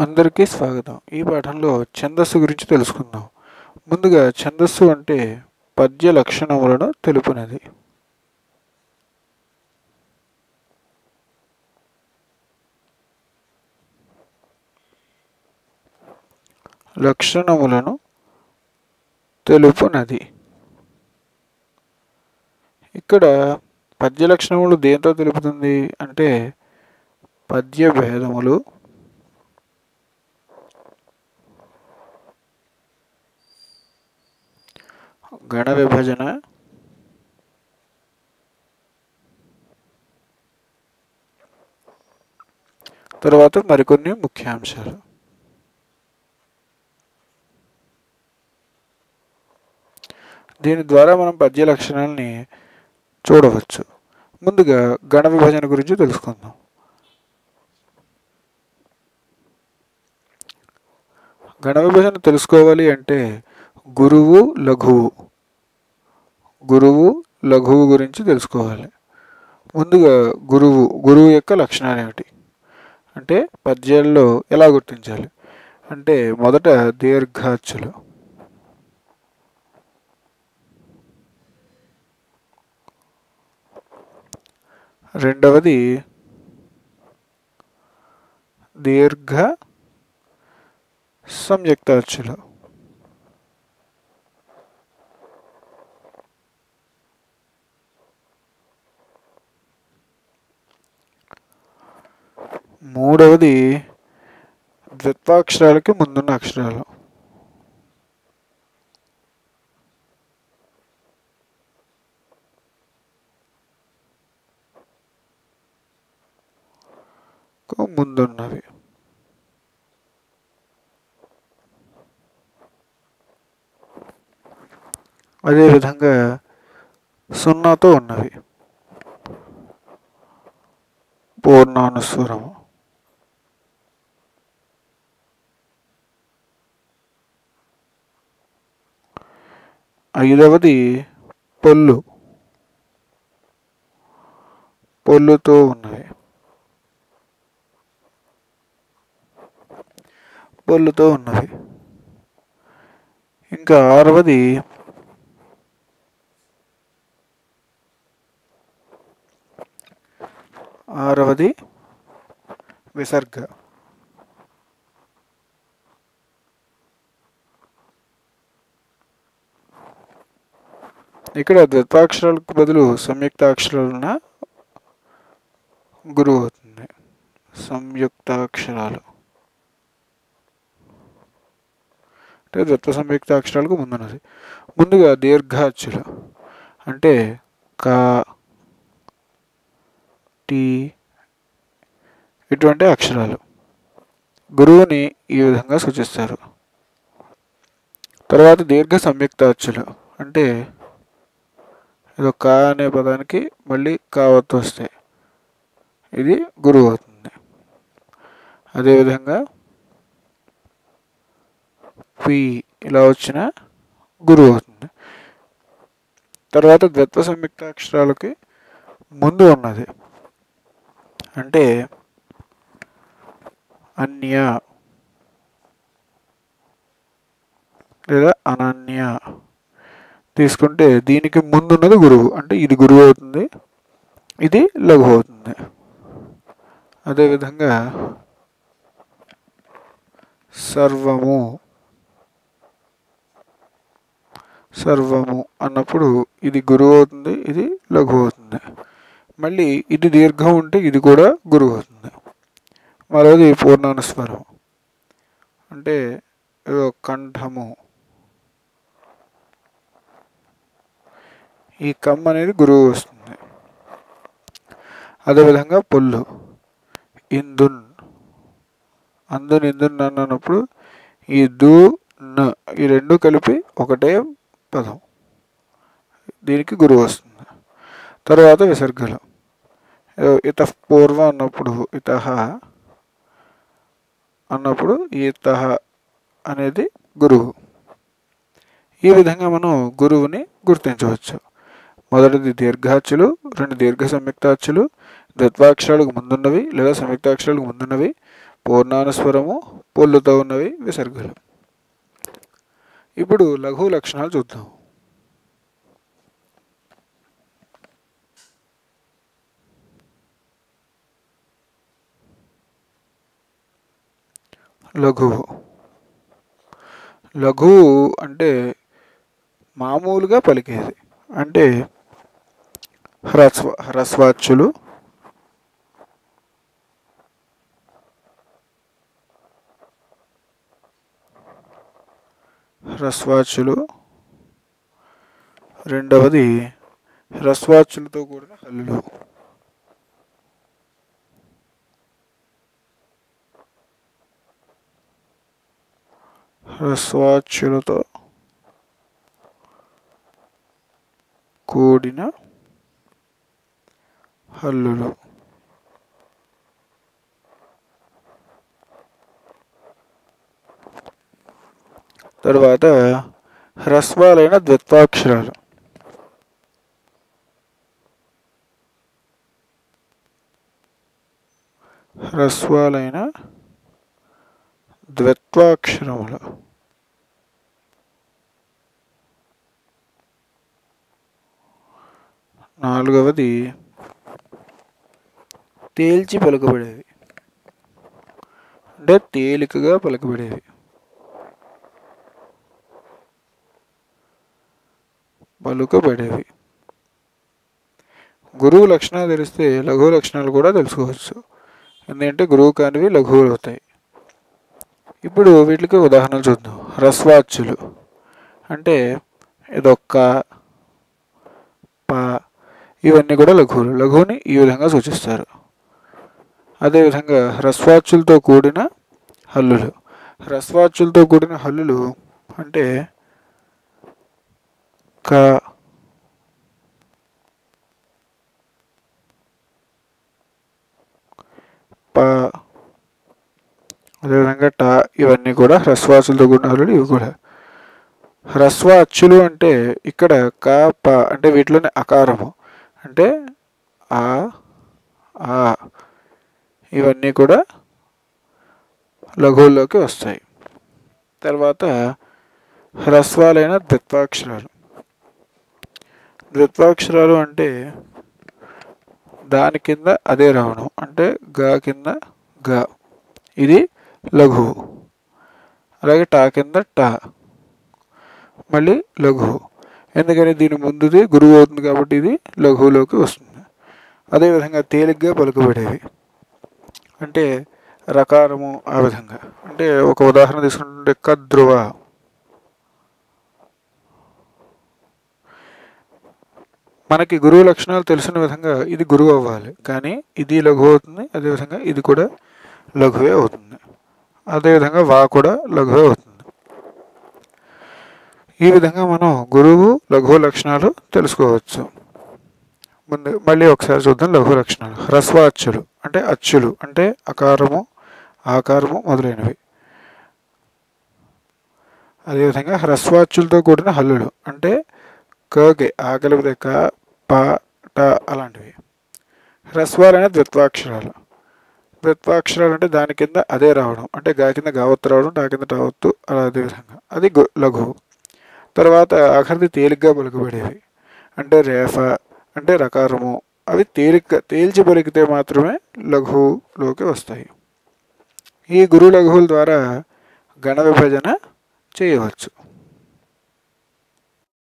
అందరికీ స్వాగతం. ఈ పాఠంలో ఛందస్సు గురించి తెలుసుకుందాం. ముందుగా ఛందస్సు అంటే పద్య లక్షణములను తెలుపునది. లక్షణములను తెలుపునది. ఇక్కడ పద్య లక్షణములు దేంతో తెలుపుతుంది అంటే పద్య భేదములు, గణ విభజన, తర్వాత మరికొన్ని ముఖ్యాంశాలు. దీని ద్వారా మనం పద్య లక్షణాలని చూడవచ్చు. ముందుగా గణ విభజన గురించి తెలుసుకుందాం. గణ విభజన తెలుసుకోవాలి అంటే గురువు లఘువు గురించి తెలుసుకోవాలి. ముందుగా గురువు యొక్క లక్షణాలు ఏమిటి అంటే పద్యాల్లో ఎలా గుర్తించాలి అంటే మొదట దీర్ఘాచ్చులు, రెండవది దీర్ఘ సంయుక్తాచ్చులు, మూడవది ద్విత్వాక్షరాలకి ముందున్న అక్షరాలు, ముందున్నవి. అదేవిధంగా సున్నాతో ఉన్నవి పూర్ణానుస్వరము. ఐదవది పొల్లుతో ఉన్నవి. ఇంకా ఆరవది విసర్గ. ఇక్కడ ద్విత్వాక్షరాలకు బదులు సంయుక్తాక్షరాలున్న గురువు అవుతుంది. సంయుక్తాక్షరాలు అంటే ద్విత్వ సంయుక్తాక్షరాలకు ముందున్నది. ముందుగా దీర్ఘాచ్చులు అంటే క, టి ఇటువంటి అక్షరాలు గురువుని ఈ విధంగా సూచిస్తారు. తర్వాత దీర్ఘ సంయుక్తాచ్చులు అంటే ఇది క అనే పదానికి మళ్ళీ కావత్తు వస్తాయి, ఇది గురువు అవుతుంది. అదేవిధంగా పి ఇలా వచ్చిన గురువు అవుతుంది. తర్వాత ద్విత్వ సంయుక్తాక్షరాలకి ముందు ఉన్నది అంటే అన్య లేదా అనన్య తీసుకుంటే దీనికి ముందున్నది గురువు అంటే ఇది గురువు అవుతుంది, ఇది లఘువు అవుతుంది. అదేవిధంగా సర్వము అన్నప్పుడు ఇది గురువు అవుతుంది, ఇది లఘువు అవుతుంది. మళ్ళీ ఇది దీర్ఘం ఉంటే ఇది కూడా గురువు అవుతుంది. మరోది పూర్ణానుస్వరం అంటే ఏదో కంఠము, ఈ కమ్ అనేది గురువు వస్తుంది. అదేవిధంగా పొల్లు ఇందున్ అన్నప్పుడు ఈ దు న ఈ రెండు కలిపి ఒకటే పదం, దీనికి గురువు వస్తుంది. తర్వాత విసర్గలు ఇతః పూర్వం అన్నప్పుడు ఇతః అన్నప్పుడు ఇతః అనేది గురువు. ఈ విధంగా మనం గురువుని గుర్తించవచ్చు. మొదటిది దీర్ఘాచ్చులు, రెండు దీర్ఘ సంయుక్తాచ్చులు, ద్విత్వాక్షరాలకు ముందున్నవి లేదా సంయుక్తాక్షరాలకు ముందున్నవి, పూర్ణానుస్వరము, పొల్లుతో ఉన్నవి విసర్గలు. ఇప్పుడు లఘు లక్షణాలు చూద్దాం. లఘువు. లఘువు అంటే మామూలుగా పలికేది, అంటే హ్రస్వాచ్యులు, రెండవది హ్రస్వాచ్యులతో కూడిన హల్లులు. హ్రస్వాచ్యులతో కూడిన హల్లులు. తర్వాత హ్రస్వాలైన ద్విత్వాక్షరాలు. హ్రస్వాలైన ద్విత్వాక్షరములు. నాలుగవది తేల్చి పలుకబడేవి, అంటే తేలికగా పలుకబడేవి. గురువు లక్షణాలు తెలిస్తే లఘు లక్షణాలు కూడా తెలుసుకోవచ్చు, ఎందుకంటే గురువు కానివి లఘువులు అవుతాయి. ఇప్పుడు వీటికి ఉదాహరణలు చూద్దాం. హ్రస్వాచ్యులు అంటే ఇదొక్క, ప, ఇవన్నీ కూడా లఘువులు. లఘువుని ఈ విధంగా సూచిస్తారు. అదేవిధంగా హ్రస్వాచ్యులతో కూడిన హల్లులు. హ్రస్వాచ్యులతో కూడిన హల్లులు అంటే క, ప, అదేవిధంగా ట, ఇవన్నీ కూడా హ్రస్వాచ్యులతో కూడిన హల్లులు. ఇవి కూడా హ్రస్వ అచ్చులు అంటే ఇక్కడ క, ప అంటే వీటిలోని అకారము, అంటే ఆ, ఆ, ఇవన్నీ కూడా లఘువుల్లోకి వస్తాయి. తర్వాత హ్రస్వాలైన ద్విత్వాక్షరాలు. ద్విత్వాక్షరాలు అంటే దాని కింద అదే రావడం, అంటే గా కింద గా, ఇది లఘువు. అలాగే టా కింద టా, మళ్ళీ లఘువు. ఎందుకని దీని ముందుది గురువు అవుతుంది కాబట్టి ఇది లఘువులోకి వస్తుంది. అదేవిధంగా తేలిగ్గా పలుకబడేవి అంటే రకారము. ఆ విధంగా అంటే ఒక ఉదాహరణ తీసుకుంటే కద్రువ. మనకి గురువు లక్షణాలు తెలిసిన విధంగా ఇది గురువు అవ్వాలి, కానీ ఇది లఘువు అవుతుంది. అదేవిధంగా ఇది కూడా లఘువే అవుతుంది. అదేవిధంగా వా కూడా లఘువే అవుతుంది. ఈ విధంగా మనం గురువు లఘువు లక్షణాలు తెలుసుకోవచ్చు. ముందు మళ్ళీ ఒకసారి చూద్దాం లఘు లక్షణాలు. హ్రస్వ అచ్చులు అంటే అచ్చులు, అంటే అకారము, ఆకారము మొదలైనవి. అదేవిధంగా హ్రస్వాచ్యులతో కూడిన హల్లులు అంటే కకి ఆకలిపదే క, ప, ట అలాంటివి. హ్రస్వాలైన ద్విత్వాక్షరాలు. ద్విత్వాక్షరాలు అంటే దాని కింద అదే రావడం, అంటే గా కింద గావత్తు రావడం, టా కింద టావత్తు, అలా అదేవిధంగా అది లఘువు. తర్వాత ఆఖరిది తేలిగ్గా పలుకబడేవి అంటే రేఫ, అంటే రకారము. అవి తేల్చి పలికితే మాత్రమే లఘువులోకి వస్తాయి. ఈ గురు లఘువుల ద్వారా గణ విభజన చేయవచ్చు.